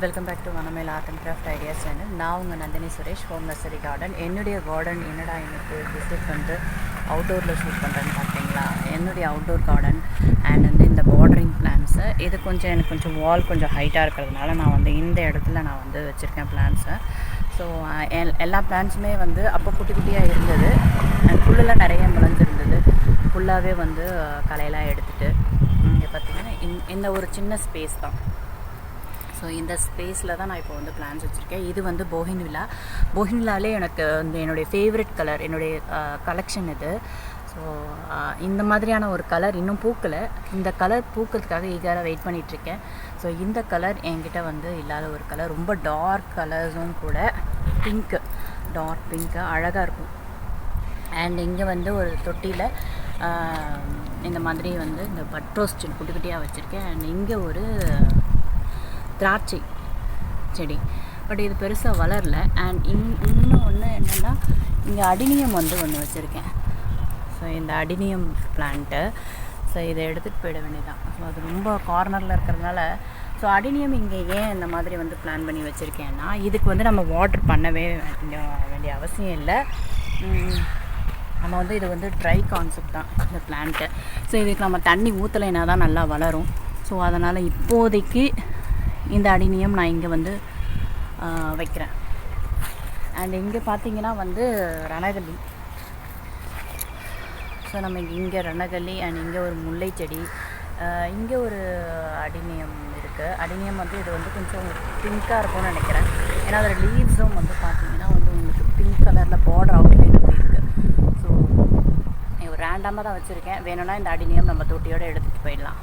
Welcome back to வனமேல் art and craft ideas channel. நான் உங்கள் Nandini Suresh, home nursery garden. என்னுடைய கார்டன் என்னடா எனக்கு விசிட் வந்து அவுட்டோரில் ஷூட் பண்ணுறேன்னு பார்த்தீங்களா, என்னுடைய அவுட்டோர் கார்டன் அண்ட் வந்து இந்த பார்டரிங் பிளான்ஸு. இது கொஞ்சம் எனக்கு கொஞ்சம் வால் கொஞ்சம் ஹைட்டாக இருக்கிறதுனால நான் வந்து இந்த இடத்துல நான் வந்து வச்சுருக்கேன் பிளான்ஸை. ஸோ எல்லா பிளான்ஸுமே வந்து அப்போ குட்டி குட்டியாக இருந்தது அண்ட் புல்லெல்லாம் நிறைய முளைஞ்சிருந்தது. ஃபுல்லாகவே வந்து களையெல்லாம் எடுத்துகிட்டு இங்கே பார்த்திங்கன்னா இந்த ஒரு சின்ன ஸ்பேஸ் தான். ஸோ இந்த ஸ்பேஸில் தான் நான் இப்போ வந்து பிளான்ஸ் வச்சுருக்கேன். இது வந்து போகின்வில்லாலே எனக்கு வந்து என்னுடைய ஃபேவரட் கலர், என்னுடைய கலெக்ஷன் இது. ஸோ இந்த மாதிரியான ஒரு கலர் இன்னும் பூக்கலை. இந்த கலர் பூக்கிறதுக்காக ஈகராக வெயிட் பண்ணிகிட்ருக்கேன். ஸோ இந்த கலர் என்கிட்ட வந்து இல்லாத ஒரு கலர், ரொம்ப டார்க் கலர்ஸும் கூட. பிங்க்கு, டார்க் பிங்க்கு அழகாக இருக்கும். அண்ட் இங்கே வந்து ஒரு தொட்டியில் இந்த மாதிரி வந்து இந்த பட்ரோஸ் குட்டி குட்டியாக வச்சுருக்கேன். அண்ட் இங்கே ஒரு திராட்சை செடி, பட் இது பெருசாக வளரல. அண்ட் இன்னும் ஒன்று என்னென்னா, இங்கே அடினியம் வந்து ஒன்று வச்சுருக்கேன். ஸோ இந்த அடினியம் பிளான்ட்டு, ஸோ இதை எடுத்துகிட்டு போயிட வேண்டியதான். ஸோ அது ரொம்ப கார்னரில் இருக்கிறதுனால, ஸோ அடினியம் இங்கே ஏன் இந்த மாதிரி வந்து பிளான் பண்ணி வச்சுருக்கேன்னா, இதுக்கு வந்து நம்ம வாட்டர் பண்ணவே வேண்டிய அவசியம் இல்லை. நம்ம வந்து இது வந்து ட்ரை கான்செப்ட் தான் இந்த பிளான்ட்டு. ஸோ இதுக்கு நம்ம தண்ணி ஊற்றலைன்னா தான் நல்லா வளரும். ஸோ அதனால் இப்போதைக்கு இந்த அடினியம் நான் இங்கே வந்து வைக்கிறேன். அண்ட் இங்கே பார்த்திங்கன்னா வந்து ரணகல்லி. ஸோ நம்ம இங்கே ரணகல்லி அண்ட் இங்கே ஒரு முல்லை செடி, இங்கே ஒரு அடினியம் இருக்குது. அடினியம் வந்து இது வந்து கொஞ்சம் பிங்க்காக இருக்கும்னு நினைக்கிறேன். ஏன்னா அதோட லீவ்ஸும் வந்து பார்த்திங்கன்னா வந்து உங்களுக்கு பிங்க் கலரில் பார்டர் அவுட்லைன் அப்படி இருக்குது. ஸோ ஒரு ரேண்டமாக தான் வச்சுருக்கேன். வேணும்னா இந்த அடினியம் நம்ம தொட்டியோடு எடுத்துகிட்டு போயிடலாம்.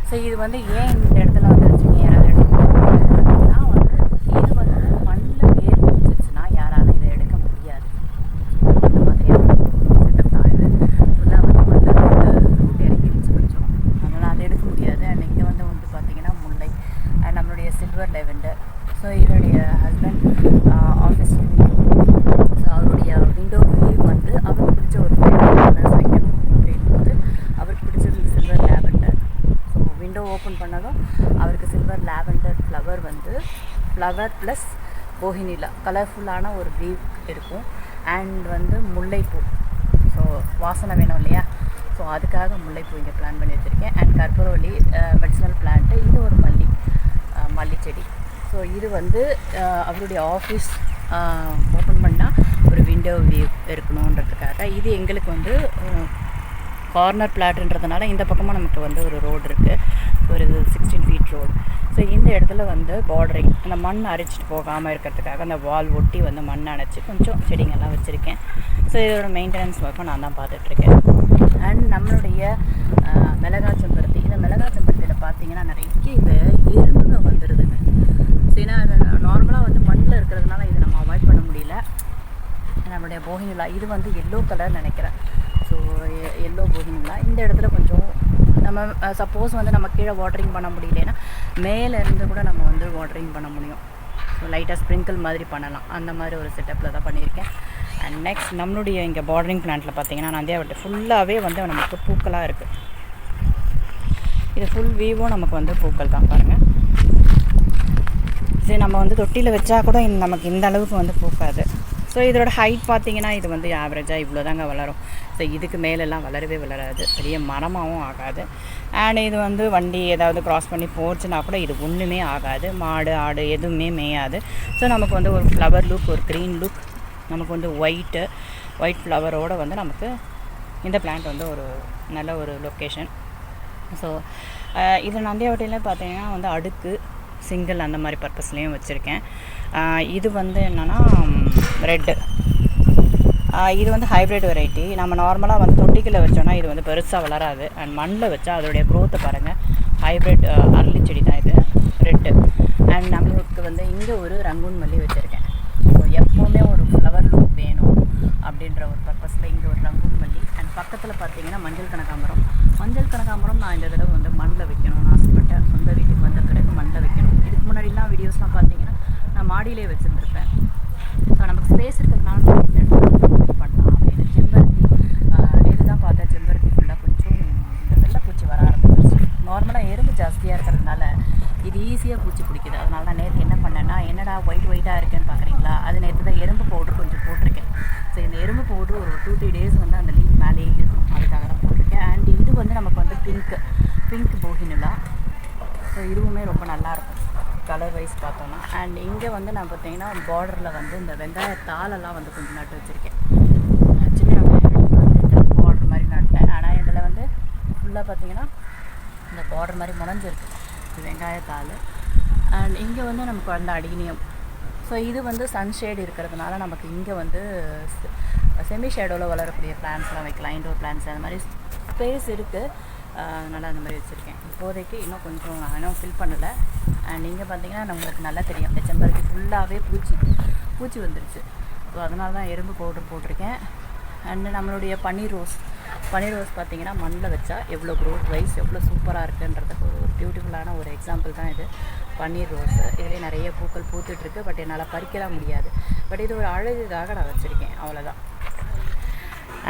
ஸோ இது வந்து ஏன் இந்த இடத்துல வந்து வச்சுருக்கேன், யாராவது எடுத்துக்கிட்டா வந்து இது வந்து மண்ணில் வேர் பிடிச்சிருச்சுன்னா யாராலும் இதை எடுக்க முடியாது. அந்த மாதிரியான செட்டப் தான் இது. ஃபுல்லாக வந்து மண்ணில் ரூட் இறக்கி வச்சு வச்சோம், அதனால் அதை எடுக்க முடியாது. அண்ட் இங்கே வந்து பார்த்திங்கன்னா முல்லை அண்ட் நம்மளுடைய சில்வர் லெவெண்டர். ஸோ இதனுடைய ஹஸ்பண்ட் ஆஃபீஸ், ஸோ அவருடைய விண்டோ வியூ வந்து அவருக்கு பிடிச்ச ஒரு கலர்ஸ் வைக்கணும் அப்படின்றது. அவருக்கு பிடிச்சது சில்வர் லேவெண்டர். விண்டோ ஓப்பன் பண்ணதும் அவருக்கு சில்வர் லாவெண்டர் ஃப்ளவர் வந்து ஃப்ளவர் ப்ளஸ் போகினிலா கலர்ஃபுல்லான ஒரு வியூ இருக்கும். அண்ட் வந்து முல்லைப்பூ, ஸோ வாசனை வேணும் இல்லையா, ஸோ அதுக்காக முல்லைப்பூ இங்கே பிளான் பண்ணி வச்சுருக்கேன். அண்ட் கற்பூரவள்ளி மெடிசனல் பிளான்ட்டு, இது ஒரு மல்லி செடி. ஸோ இது வந்து அவருடைய ஆஃபீஸ் ஓப்பன் பண்ணால் ஒரு விண்டோ வியூ இருக்கணுன்றதுக்காக. இது எங்களுக்கு வந்து கார்னர் பிளாட்ன்றதுனால இந்த பக்கமாக நமக்கு வந்து ஒரு ரோடு இருக்குது, ஒரு 16 feet ரோடு. ஸோ இந்த இடத்துல வந்து பார்டரிங் அந்த மண் அரைச்சிட்டு போகாமல் இருக்கிறதுக்காக அந்த வால் ஒட்டி வந்து மண் அணைச்சி கொஞ்சம் செடிங்கெல்லாம் வச்சுருக்கேன். ஸோ இதோட மெயின்டெனன்ஸ் ஒர்க்கும் நான் தான் பார்த்துட்ருக்கேன். அண்ட் நம்மளுடைய மிளகாய் செம்பருத்தி, இந்த மிளகாய் செம்பருத்தியில் பார்த்தீங்கன்னா நிறைய இந்த எறும்புங்க வந்துடுதுங்க. ஏன்னா அது நார்மலாக வந்து மண்ணில் இருக்கிறதுனால இதை நம்ம அவாய்ட் பண்ண முடியல. நம்மளுடைய போகினிலா இது வந்து எல்லோ கலர் நினைக்கிறேன். ஸோ எல்லோ போகினிலா இந்த இடத்துல கொஞ்சம் நம்ம சப்போஸ் வந்து நம்ம கீழே வாட்டரிங் பண்ண முடியலன்னா மேலேருந்து கூட நம்ம வந்து வாட்டரிங் பண்ண முடியும். ஸோ லைட்டாக ஸ்ப்ரிங்கிள் மாதிரி பண்ணலாம். அந்த மாதிரி ஒரு செட்டப்பில் தான் பண்ணியிருக்கேன். அண்ட் நெக்ஸ்ட் நம்மளுடைய இங்கே பார்டரிங் பிளான்ட்டில் பார்த்திங்கன்னா நந்தியாவட்டை ஃபுல்லாகவே வந்து நமக்கு பூக்களாக இருக்குது. இது ஃபுல் வியூவும் நமக்கு வந்து பூக்கள் தான் பாருங்கள். சரி, நம்ம வந்து தொட்டியில் வச்சா கூட நமக்கு இந்த அளவுக்கு வந்து பூக்காது. ஸோ இதோட ஹைட் பார்த்திங்கன்னா இது வந்து ஆவரேஜாக இவ்வளோ தாங்க வளரும். ஸோ இதுக்கு மேலெல்லாம் வளரவே வளராது, பெரிய மரமாகவும் ஆகாது. அண்ட் இது வந்து வண்டி ஏதாவது க்ராஸ் பண்ணி போச்சுன்னா கூட இது ஒன்றுமே ஆகாது. மாடு ஆடு எதுவுமே மேயாது. ஸோ நமக்கு வந்து ஒரு ஃப்ளவர் லுக், ஒரு க்ரீன் லுக், நமக்கு வந்து ஒயிட் ஃப்ளவரோடு வந்து நமக்கு இந்த பிளான்ட் வந்து ஒரு நல்ல ஒரு லொக்கேஷன். ஸோ இது நந்தியாவட்டையில் பார்த்திங்கன்னா வந்து அடுக்கு சிங்கிள் அந்த மாதிரி பர்பஸ்லேயும் வச்சுருக்கேன். இது வந்து என்னென்னா ரெட்டு, இது வந்து ஹைப்ரிட் வெரைட்டி. நம்ம நார்மலாக வந்து தொட்டிக்கில் வச்சோன்னா இது வந்து பெருசாக வளராது. அண்ட் மண்ணில் வச்சா அதோடைய க்ரோத்தை பாருங்கள். ஹைப்ரிட் அரளி செடி தான் இது, ரெட்டு. அண்ட் நம்மளுக்கு வந்து இங்கே ஒரு ரங்கூன் மல்லி வச்சுருக்கேன். ஸோ எப்போவுமே ஒரு ஃப்ளவர் லுக் வேணும் அப்படின்ற ஒரு பர்பஸில் இங்கே ஒரு ரங்கூன் மல்லி. அண்ட் பக்கத்தில் பார்த்தீங்கன்னா மஞ்சள் கனகாம்பரம் நான் இந்த தடவை வந்து மண்ணில் வைக்கணும்னு ஆசைப்பட்டேன். சொந்த வீட்டுக்கு வந்த பிறகு மண்ணில் வைக்கணும். இதுக்கு முன்னாடிலாம் வீடியோஸ்லாம் பார்த்தீங்கன்னா நான் மாடியிலே வச்சுருந்துருப்பேன். ஸோ நமக்கு ஸ்பேஸ் இருக்கிறதுனால இந்த இடத்துல பண்ணலாம் அப்படின்னு. செம்பருத்தி நேற்று தான் பார்த்தேன். செம்பருத்தி ஃபுல்லாக கொஞ்சம் இந்த வெள்ளைப்பூச்சி வர ஆரம்பிச்சிருச்சு. நார்மலாக எறும்பு ஜாஸ்தியாக இருக்கிறதுனால இருக்கிறதுனால இது ஈஸியாக பூச்சி பிடிக்குது. அதனால தான் நேற்று என்ன பண்ணேன்னா, என்னடா ஒயிட்டாக இருக்குன்னு பார்க்குறீங்களா, அது நேற்று தான் எறும்பு பவுட்ரு கொஞ்சம் போட்டிருக்கேன். ஸோ இந்த எறும்பு பவுட்ரு ஒரு 2-3 டேஸ் வந்து அந்த லீஃப் மேலேயே இருக்கும், அதுக்காக தான் போட்டிருக்கேன். அண்ட் இது வந்து நமக்கு வந்து பிங்க் போகினுலா. ஸோ இதுவுமே ரொம்ப நல்லாயிருக்கும் கலர் வைஸ் பார்த்தோன்னா. அண்ட் இங்கே வந்து நான் பார்த்தீங்கன்னா பார்டரில் வந்து இந்த வெங்காயத்தாலெல்லாம் வந்து கொஞ்சம் நட்டு வச்சுருக்கேன். சின்ன வெங்காயம் வந்து இந்த பார்டர் மாதிரி நட்டேன். ஆனால் இதில் வந்து ஃபுல்லாக பார்த்தீங்கன்னா இந்த பார்டர் மாதிரி முளைஞ்சிருக்கு இது வெங்காயத்தால். அண்ட் இங்கே வந்து நமக்கு வந்து அடினியம். ஸோ இது வந்து சன்ஷேட் இருக்கிறதுனால நமக்கு இங்கே வந்து செமி ஷேடோவில் வளரக்கூடிய பிளான்ஸ்லாம் வைக்கலாம், இன்டோர் பிளான்ஸ் அந்த மாதிரி ஸ்பேஸ் இருக்குது. அதனால் அந்த மாதிரி வச்சுருக்கேன். இப்போதைக்கு இன்னும் கொஞ்சம் நான் இன்னும் ஃபில் பண்ணலை. அண்ட் இங்கே பார்த்தீங்கன்னா நம்மளுக்கு நல்லா தெரியும் செம்பருத்தி ஃபுல்லாகவே பூச்சி வந்துருச்சு. ஸோ அதனால தான் எறும்பு பவுடர் போட்டிருக்கேன். அண்டு நம்மளுடைய பன்னீர் ரோஸ் பார்த்திங்கன்னா மண்ணில் வச்சா எவ்வளோ க்ரோத் வைஸ் எவ்வளோ சூப்பராக இருக்குன்றதுக்கு ஒரு பியூட்டிஃபுல்லான ஒரு எக்ஸாம்பிள் தான் இது பன்னீர் ரோஸ். இதிலே நிறைய பூக்கள் பூத்துட்ருக்கு. பட் என்னால் பறிக்கலாம் முடியாது. பட் இது ஒரு அழகுக்காக நான் வச்சுருக்கேன், அவ்வளோதான்.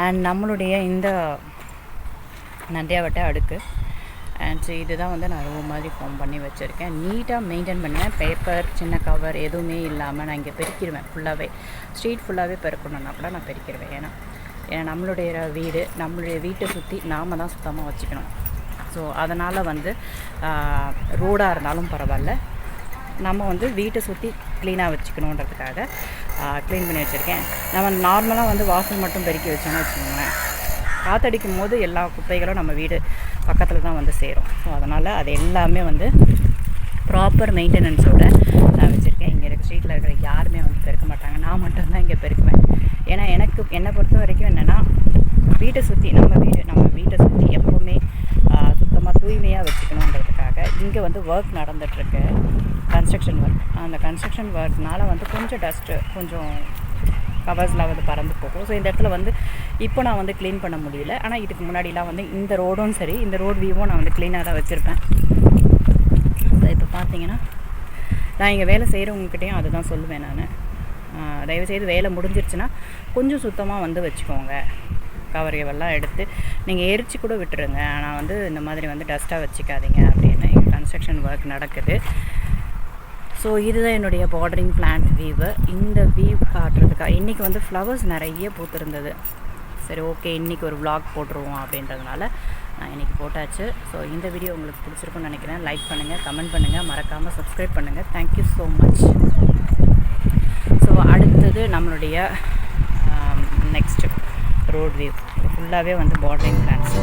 அண்ட் நம்மளுடைய இந்த நந்தியாவட்டை அடுக்கு அண்ட் இதுதான் வந்து நான் ரூம் மாதிரி ஃபார்ம் பண்ணி வச்சுருக்கேன். நீட்டாக மெயின்டைன் பண்ணுவேன். பேப்பர் சின்ன கவர் எதுவுமே இல்லாமல் நான் இங்கே பெருக்கிடுவேன். ஃபுல்லாகவே ஸ்ட்ரீட் ஃபுல்லாகவே பெருக்கணுன்னா கூட நான் பெருக்கிடுவேன். ஏன்னா நம்மளுடைய வீட்டை சுற்றி நாம் தான் சுத்தமாக வச்சுக்கணும். ஸோ அதனால் வந்து ரோடாக இருந்தாலும் பரவாயில்ல, நம்ம வந்து வீட்டை சுற்றி க்ளீனாக வச்சுக்கணுன்றதுக்காக க்ளீன் பண்ணி வச்சுருக்கேன். நம்ம நார்மலாக வந்து வாசல் மட்டும் பெருக்கி வச்சோம்னு வச்சுக்கோங்களேன், காற்றடிக்கும் போது எல்லா குப்பைகளும் நம்ம வீடு பக்கத்தில் தான் வந்து சேரும். ஸோ அதனால் அது எல்லாமே வந்து ப்ராப்பர் மெயின்டெனன்ஸோடு நான் வச்சுருக்கேன். இங்கே இருக்க ஸ்ட்ரீட்டில் இருக்கிற யாருமே வந்து பெருக்க மாட்டாங்க, நான் மட்டும்தான் இங்கே பெருக்குவேன். ஏன்னா என்னை பொறுத்த வரைக்கும் என்னென்னா, நம்ம வீட்டை சுற்றி எப்போவுமே சுத்தமாக தூய்மையாக வச்சுக்கணுன்றதுக்காக இங்கே வந்து ஒர்க் நடந்துகிட்ருக்கு, கன்ஸ்ட்ரக்ஷன் ஒர்க். அந்த கன்ஸ்ட்ரக்ஷன் ஒர்க்னால் வந்து கொஞ்சம் டஸ்ட்டு கொஞ்சம் கவர்ஸ்லாம் வந்து பறந்து போகும். ஸோ இந்த இடத்துல வந்து இப்போ நான் வந்து க்ளீன் பண்ண முடியல. ஆனால் இதுக்கு முன்னாடிலாம் வந்து இந்த ரோடும் சரி, இந்த ரோட் வியூவும் நான் வந்து க்ளீனாக தான் வச்சுருப்பேன். ஸோ இப்போ பார்த்தீங்கன்னா நான் இங்கே வேலை செய்கிறவங்கக்கிட்டேயும் அதுதான் சொல்லுவேன். நான் தயவுசெய்து வேலை முடிஞ்சிருச்சுன்னா கொஞ்சம் சுத்தமாக வந்து வச்சுக்கோங்க. கவரையெல்லாம் எடுத்து நீங்கள் எரிச்சு கூட விட்டுருங்க, ஆனால் வந்து இந்த மாதிரி வந்து டஸ்ட்டாக வச்சுக்காதீங்க அப்படின்னு. இங்கே கன்ஸ்ட்ரக்ஷன் ஒர்க் நடக்குது. ஸோ இதுதான் என்னுடைய பார்டரிங் பிளான்ட் வீவு. இந்த வீவ் காட்டுறதுக்காக இன்றைக்கி வந்து ஃப்ளவர்ஸ் நிறைய பூத்துருந்தது. சரி, ஓகே, இன்றைக்கி ஒரு vlog போட்டுருவோம் அப்படின்றதுனால நான் இன்றைக்கி போட்டாச்சு. ஸோ இந்த வீடியோ உங்களுக்கு பிடிச்சிருக்குன்னு நினைக்கிறேன். லைக் பண்ணுங்கள், கமெண்ட் பண்ணுங்கள், மறக்காமல் சப்ஸ்கிரைப் பண்ணுங்கள். Thank you so much. ஸோ அடுத்தது நம்மளுடைய நெக்ஸ்ட்டு ரோட் வியூ ஃபுல்லாகவே வந்து பார்டரிங் பிளான்ஸ்.